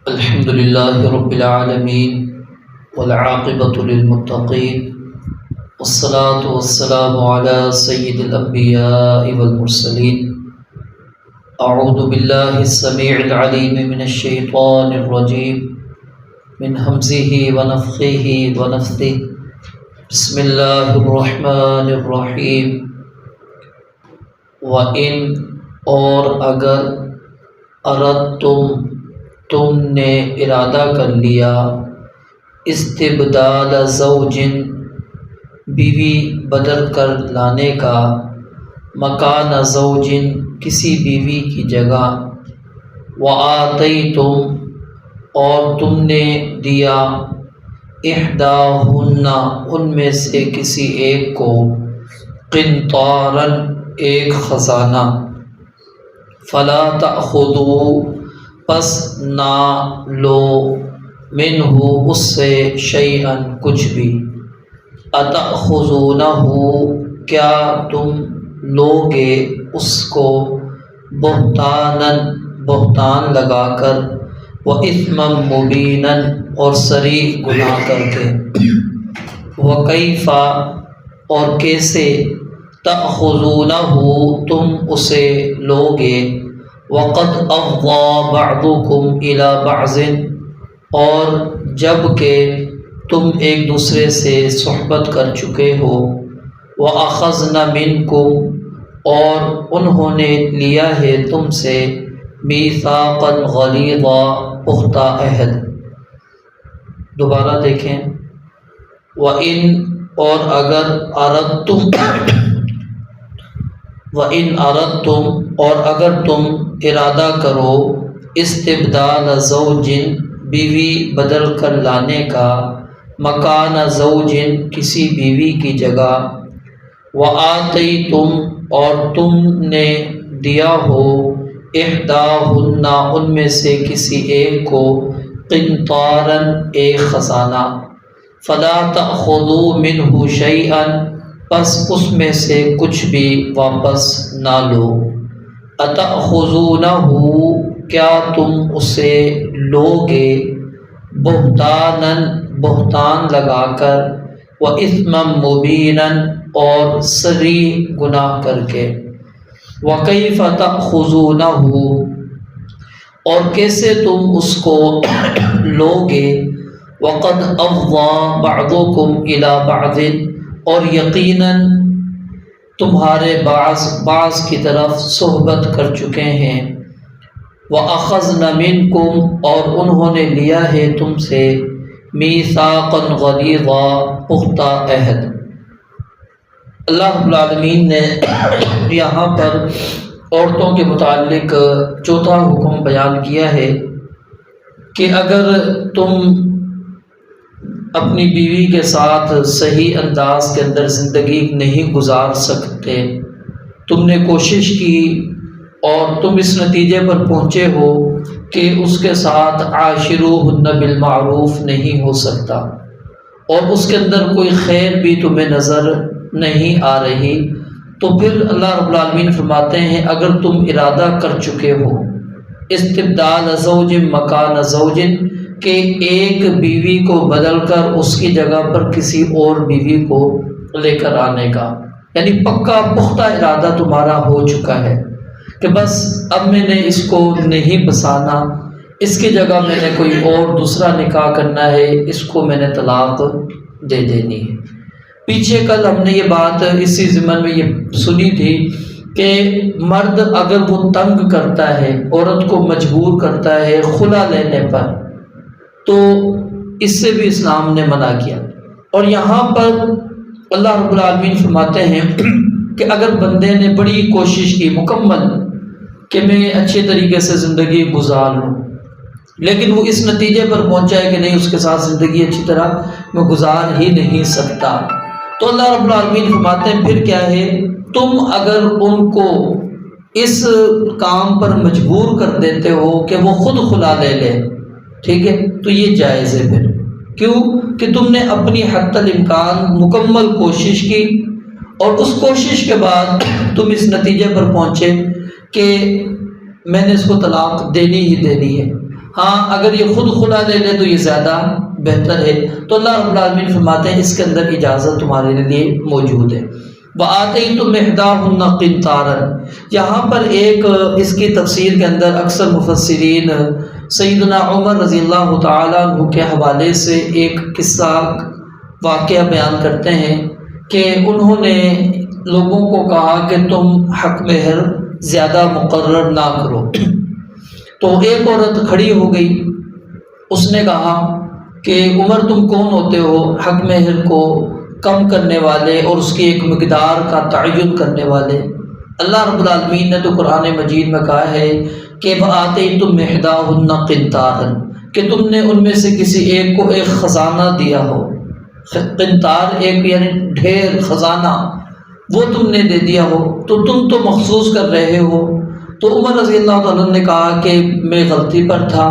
الحمد لله رب العالمين والعاقبة للمتقين والصلاة والسلام على سيد الأنبياء والمرسلين. أعوذ بالله السميع العليم من الشيطان الرجيم من همزه ونفخه ونفثه. بسم الله الرحمن الرحيم. وَإِنْ اور اگر تم نے ارادہ کر لیا استبدال زوجن بیوی بدل کر لانے کا مکان زوجن کسی بیوی کی جگہ وآتیتم اور تم نے دیا احداہن ان میں سے کسی ایک کو قنطارا ایک خزانہ فلا تأخذوا پس نہ لو منہ اس سے شیئا کچھ بھی اتأخذونہ کیا تم لوگے اس کو بہتان لگا کر وإثما مبینا اور صریح گناہ کر کے وکیف اور کیسے تأخذونہ تم اسے لوگے وقد افضى بعضكم الى بعض اور جب کہ تم ایک دوسرے سے صحبت کر چکے ہو واخذنا منکم اور انہوں نے لیا ہے تم سے میثاقا غلیظا پختہ عہد. دوبارہ دیکھیں. وَإِنْ اور اگر اردتم اور اگر تم ارادہ کرو استبدال زوجن بیوی بدل کر لانے کا مکان زوجن کسی بیوی کی جگہ وآتیتم اور تم نے دیا ہو احداہن ان میں سے کسی ایک کو قنطارا ایک خزانہ فلا تأخذوا منہ شیئا پس اس میں سے کچھ بھی واپس نہ لو اتأخذونہ کیا تم اسے لوگے بہتان لگا کر وإثما مبینا اور صریح گناہ کر کے وکیف تأخذونہ اور کیسے تم اس کو لوگے وقد افضى بعضكم الى بعض اور یقیناً تمہارے بعض کی طرف صحبت کر چکے ہیں وَأَخَذْنَ مِنْكُمْ اور انہوں نے لیا ہے تم سے مِيثَاقًا غَلِيظًا پختہ عہد. اللہ رب العالمین نے یہاں پر عورتوں کے متعلق چوتھا حکم بیان کیا ہے کہ اگر تم اپنی بیوی کے ساتھ صحیح انداز کے اندر زندگی نہیں گزار سکتے، تم نے کوشش کی اور تم اس نتیجے پر پہنچے ہو کہ اس کے ساتھ عاشروہن بالمعروف نہیں ہو سکتا اور اس کے اندر کوئی خیر بھی تمہیں نظر نہیں آ رہی، تو پھر اللہ رب العالمین فرماتے ہیں اگر تم ارادہ کر چکے ہو استبدال زوج مکان زوج کہ ایک بیوی کو بدل کر اس کی جگہ پر کسی اور بیوی کو لے کر آنے کا، یعنی پکا پختہ ارادہ تمہارا ہو چکا ہے کہ بس اب میں نے اس کو نہیں بسانا، اس کی جگہ میں نے کوئی اور دوسرا نکاح کرنا ہے، اس کو میں نے طلاق دے دینی ہے. پیچھے کل ہم نے یہ بات اسی ضمن میں یہ سنی تھی کہ مرد اگر وہ تنگ کرتا ہے عورت کو مجبور کرتا ہے خلا لینے پر تو اس سے بھی اسلام نے منع کیا. اور یہاں پر اللہ رب العالمین فرماتے ہیں کہ اگر بندے نے بڑی کوشش کی مکمل کہ میں اچھے طریقے سے زندگی گزار لوں لیکن وہ اس نتیجے پر پہنچا ہے کہ نہیں اس کے ساتھ زندگی اچھی طرح میں گزار ہی نہیں سکتا، تو اللہ رب العالمین فرماتے ہیں پھر کیا ہے، تم اگر ان کو اس کام پر مجبور کر دیتے ہو کہ وہ خود خلا لے لے، ٹھیک ہے، تو یہ جائز ہے. پھر کیوں کہ تم نے اپنی حد الامکان مکمل کوشش کی اور اس کوشش کے بعد تم اس نتیجے پر پہنچے کہ میں نے اس کو طلاق دینی ہی دینی ہے. ہاں اگر یہ خود خلا لے لے تو یہ زیادہ بہتر ہے۔ تو اللہ رب العالمین فرماتے ہیں اس کے اندر اجازت تمہارے لیے موجود ہے۔ وَآتَيْتُمْ إِحْدَاهُنَّ قِنْطَارًا، یہاں پر ایک اس کی تفسیر کے اندر اکثر مفسرین سیدنا عمر رضی اللہ تعالیٰ عنہ کے حوالے سے ایک قصہ واقعہ بیان کرتے ہیں کہ انہوں نے لوگوں کو کہا کہ تم حق مہر زیادہ مقرر نہ کرو۔ تو ایک عورت کھڑی ہو گئی، اس نے کہا کہ عمر تم کون ہوتے ہو حق مہر کو کم کرنے والے اور اس کی ایک مقدار کا تعین کرنے والے؟ اللہ رب العالمین نے تو قرآن مجید میں کہا ہے کہ وَآتَيْتُمْ إِحْدَاهُنَّ قِنْطَارًا، کہ تم نے ان میں سے کسی ایک کو ایک خزانہ دیا ہو۔ قنطار ایک یعنی ڈھیر، خزانہ، وہ تم نے دے دیا ہو تو تم تو مخصوص کر رہے ہو۔ تو عمر رضی اللہ تعالیٰ نے کہا کہ میں غلطی پر تھا،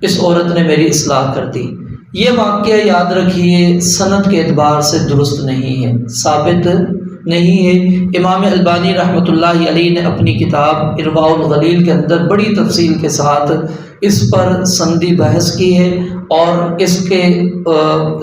اس عورت نے میری اصلاح کر دی۔ یہ واقعہ یاد رکھیے سند کے اعتبار سے درست نہیں ہے، ثابت نہیں ہے۔ امام البانی رحمۃ اللہ علیہ نے اپنی کتاب ارواء الغلیل کے اندر بڑی تفصیل کے ساتھ اس پر سندی بحث کی ہے اور اس کے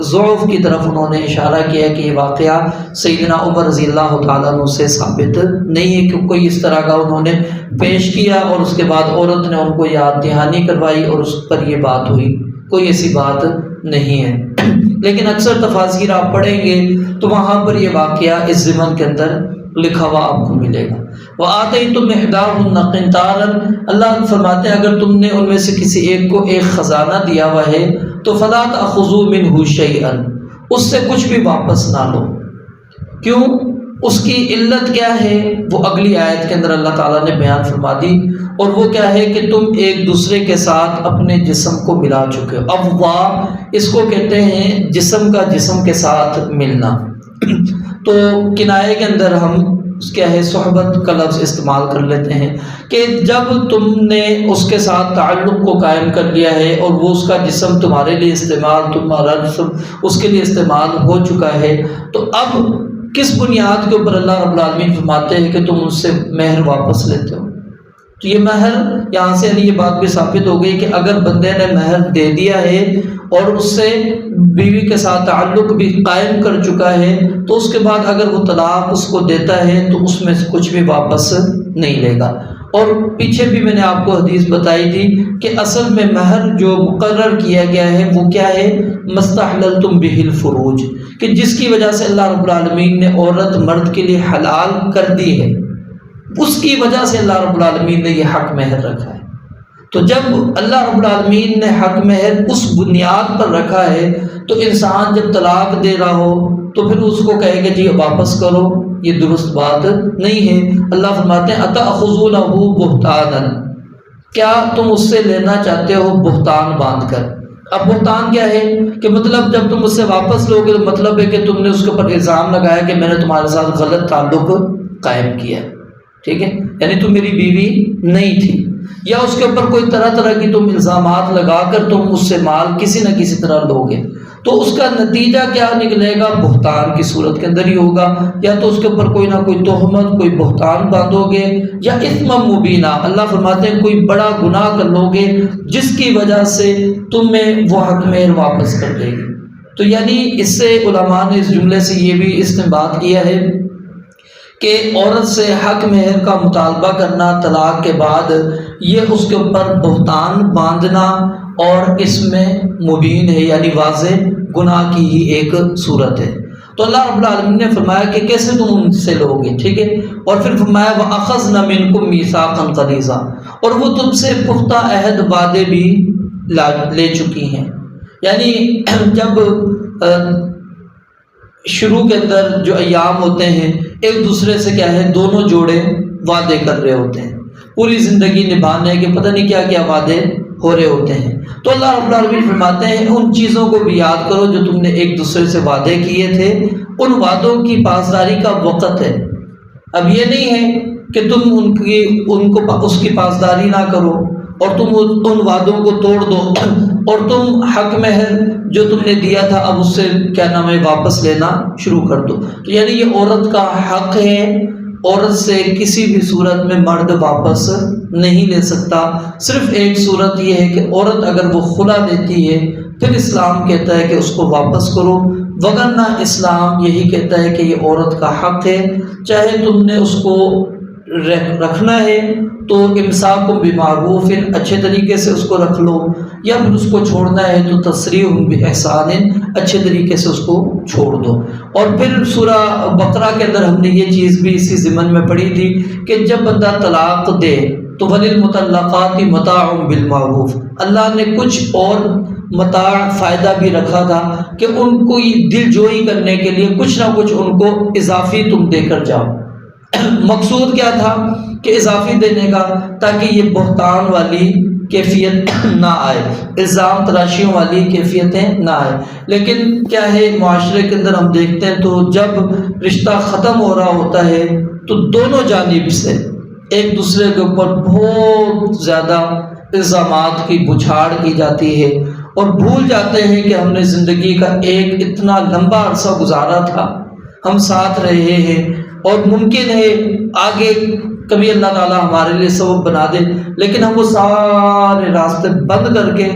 ضعف کی طرف انہوں نے اشارہ کیا کہ یہ واقعہ سیدنا عمر رضی اللہ تعالیٰ عنہ سے ثابت نہیں ہے کہ کوئی اس طرح کا انہوں نے پیش کیا اور اس کے بعد عورت نے ان کو یاد دہانی کروائی اور اس پر یہ بات ہوئی، کوئی ایسی بات نہیں ہے۔ لیکن اکثر تفاسیر آپ پڑھیں گے تو وہاں پر یہ واقعہ اس ضمن کے اندر لکھا ہوا آپ کو ملے گا۔ وَآتَيْتُمْ إِحْدَاهُنَّ قِنْطَارًا، اللہ فرماتے ہیں اگر تم نے ان میں سے کسی ایک کو ایک خزانہ دیا ہوا ہے تو فَلَا تَأْخُذُوا مِنْهُ شَيْئًا، اس سے کچھ بھی واپس نہ لو۔ کیوں؟ اس کی علت کیا ہے وہ اگلی آیت کے اندر اللہ تعالیٰ نے بیان فرما دی، اور وہ کیا ہے کہ تم ایک دوسرے کے ساتھ اپنے جسم کو ملا چکے ہو۔ افواہ اس کو کہتے ہیں جسم کا جسم کے ساتھ ملنا۔ تو کنایے کے اندر ہم کیا ہے صحبت کا لفظ استعمال کر لیتے ہیں کہ جب تم نے اس کے ساتھ تعلق کو قائم کر لیا ہے اور وہ اس کا جسم تمہارے لیے استعمال، تمہارا جسم اس کے لیے استعمال ہو چکا ہے، تو اب کس بنیاد کے اوپر اللہ رب العالمین فرماتے ہیں کہ تم اس سے مہر واپس لیتے ہو؟ تو یہ مہر یہاں سے یہ بات بھی ثابت ہو گئی کہ اگر بندے نے مہر دے دیا ہے اور اس سے بیوی کے ساتھ تعلق بھی قائم کر چکا ہے تو اس کے بعد اگر وہ طلاق اس کو دیتا ہے تو اس میں سے کچھ بھی واپس نہیں لے گا۔ اور پیچھے بھی میں نے آپ کو حدیث بتائی تھی کہ اصل میں مہر جو مقرر کیا گیا ہے وہ کیا ہے؟ مستحللتم بہ الفروج، کہ جس کی وجہ سے اللہ رب العالمین نے عورت مرد کے لیے حلال کر دی ہے، اس کی وجہ سے اللہ رب العالمین نے یہ حق مہر رکھا ہے۔ تو جب اللہ رب العالمین نے حق مہر اس بنیاد پر رکھا ہے تو انسان جب طلاق دے رہا ہو تو پھر اس کو کہے کہ جی واپس کرو، یہ درست بات نہیں ہے۔ اللہ فرماتے ہیں اتأخذونہ بہتانا، کیا تم اس سے لینا چاہتے ہو بہتان باندھ کر؟ اب بہتان کیا ہے کہ مطلب جب تم اس سے واپس لوگے تو مطلب ہے کہ تم نے اس کے اوپر الزام لگایا کہ میں نے تمہارے ساتھ غلط تعلق قائم کیا، ٹھیک ہے، یعنی تم میری بیوی نہیں تھی، یا اس کے اوپر کوئی طرح طرح کی تم الزامات لگا کر تم اس سے مال کسی نہ کسی طرح لوگے، تو اس کا نتیجہ کیا نکلے گا؟ بہتان کی صورت کے اندر ہی ہوگا، یا تو اس کے اوپر کوئی نہ کوئی تہمت، کوئی بہتان باندھو گے، یا اثم مبینہ، اللہ فرماتے ہیں کوئی بڑا گناہ کر لو گے جس کی وجہ سے تمہیں وہ حق مہر واپس کر دے گی۔ تو یعنی اس سے علماء نے اس جملے سے یہ بھی استنباط کیا ہے کہ عورت سے حق مہر کا مطالبہ کرنا طلاق کے بعد یہ اس کے اوپر بہتان باندھنا اور اس میں مبین ہے، یعنی واضح گناہ کی ہی ایک صورت ہے۔ تو اللہ رب العالمین نے فرمایا کہ کیسے تم ان سے لو گے، ٹھیک ہے، اور پھر فرمایا وَأَخَذْنَ مِنْكُمْ مِيثَاقًا غَلِيظًا، اور وہ تم سے پختہ عہد وعدے بھی لے چکی ہیں۔ یعنی جب شروع کے اندر جو ایام ہوتے ہیں ایک دوسرے سے کیا ہے دونوں جوڑے وعدے کر رہے ہوتے ہیں، پوری زندگی نبھانے کے پتہ نہیں کیا کیا وعدے ہو رہے ہوتے ہیں، تو اللہ رب العالمین فرماتے ہیں ان چیزوں کو بھی یاد کرو جو تم نے ایک دوسرے سے وعدے کیے تھے، ان وعدوں کی پاسداری کا وقت ہے۔ اب یہ نہیں ہے کہ تم اس کی پاسداری نہ کرو اور تم ان وعدوں کو توڑ دو اور تم حق مہر جو تم نے دیا تھا اب اس سے کیا نام ہے واپس لینا شروع کر دو۔ تو یعنی یہ عورت کا حق ہے عورت سے کسی بھی صورت میں مرد واپس نہیں لے سکتا۔ صرف ایک صورت یہ ہے کہ عورت اگر وہ خلا دیتی ہے پھر اسلام کہتا ہے کہ اس کو واپس کرو، وگرنہ اسلام یہی کہتا ہے کہ یہ عورت کا حق ہے، چاہے تم نے اس کو رکھنا ہے تو امساک بمعروف، اچھے طریقے سے اس کو رکھ لو، یا پھر اس کو چھوڑنا ہے تو تسریح باحسان، اچھے طریقے سے اس کو چھوڑ دو۔ اور پھر سورہ بقرہ کے اندر ہم نے یہ چیز بھی اسی ضمن میں پڑھی تھی کہ جب بندہ طلاق دے تو وَلِلْمُطَلَّقَاتِ مَتَاعٌ بِالْمَعْرُوف، اللہ نے کچھ اور متاع فائدہ بھی رکھا تھا کہ ان کو دل جوئی کرنے کے لیے کچھ نہ کچھ ان کو اضافی تم دے کر جاؤ۔ مقصود کیا تھا کہ اضافی دینے کا، تاکہ یہ بہتان والی کیفیت نہ آئے، الزام تراشیوں والی کیفیتیں نہ آئے۔ لیکن کیا ہے، معاشرے کے اندر ہم دیکھتے ہیں تو جب رشتہ ختم ہو رہا ہوتا ہے تو دونوں جانب سے ایک دوسرے کے اوپر بہت زیادہ الزامات کی بچھاڑ کی جاتی ہے، اور بھول جاتے ہیں کہ ہم نے زندگی کا ایک اتنا لمبا عرصہ گزارا تھا، ہم ساتھ رہے ہیں، اور ممکن ہے آگے کبھی اللہ تعالیٰ ہمارے لیے سبب بنا دے، لیکن ہم وہ سارے راستے بند کر کے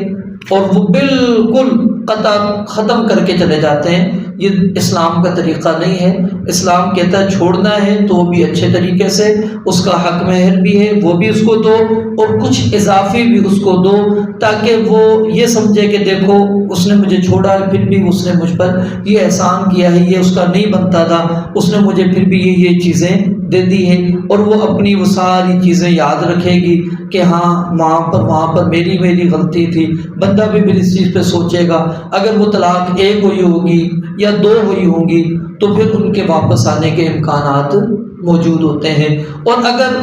اور وہ بالکل قطع ختم کر کے چلے جاتے ہیں۔ یہ اسلام کا طریقہ نہیں ہے۔ اسلام کہتا ہے چھوڑنا ہے تو وہ بھی اچھے طریقے سے، اس کا حق مہر بھی ہے وہ بھی اس کو دو، اور کچھ اضافی بھی اس کو دو، تاکہ وہ یہ سمجھے کہ دیکھو اس نے مجھے چھوڑا ہے پھر بھی اس نے مجھ پر یہ احسان کیا ہے، یہ اس کا نہیں بنتا تھا، اس نے مجھے پھر بھی یہ چیزیں دے دی ہیں، اور وہ اپنی وہ ساری چیزیں یاد رکھے گی کہ ہاں وہاں پر میری غلطی تھی۔ بندہ بھی پھر اس چیز پہ سوچے گا، اگر وہ طلاق ایک ہوئی ہوگی یا دو ہوئی ہوں گی تو پھر ان کے واپس آنے کے امکانات موجود ہوتے ہیں، اور اگر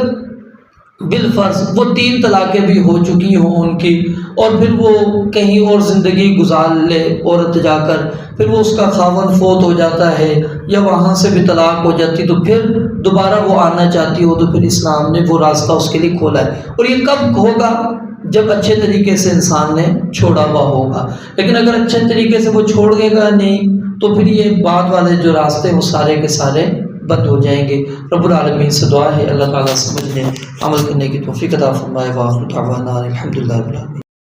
بالفرض وہ 3 طلاقیں بھی ہو چکی ہوں ان کی، اور پھر وہ کہیں اور زندگی گزار لے عورت جا کر، پھر وہ اس کا خاوند فوت ہو جاتا ہے یا وہاں سے بھی طلاق ہو جاتی، تو پھر دوبارہ وہ آنا چاہتی ہو تو پھر اسلام نے وہ راستہ اس کے لیے کھولا ہے۔ اور یہ کب ہوگا؟ جب اچھے طریقے سے انسان نے چھوڑا ہوا ہوگا۔ لیکن اگر اچھے طریقے سے وہ چھوڑ دے گا نہیں تو پھر یہ بعد والے جو راستے وہ سارے کے سارے بند ہو جائیں گے۔ رب العالمین سے دعا ہے اللہ تعالیٰ سمجھنے عمل کرنے کی توفیق عطا فرمائے۔ وآخر دعوانا الحمدللہ رب العالمین۔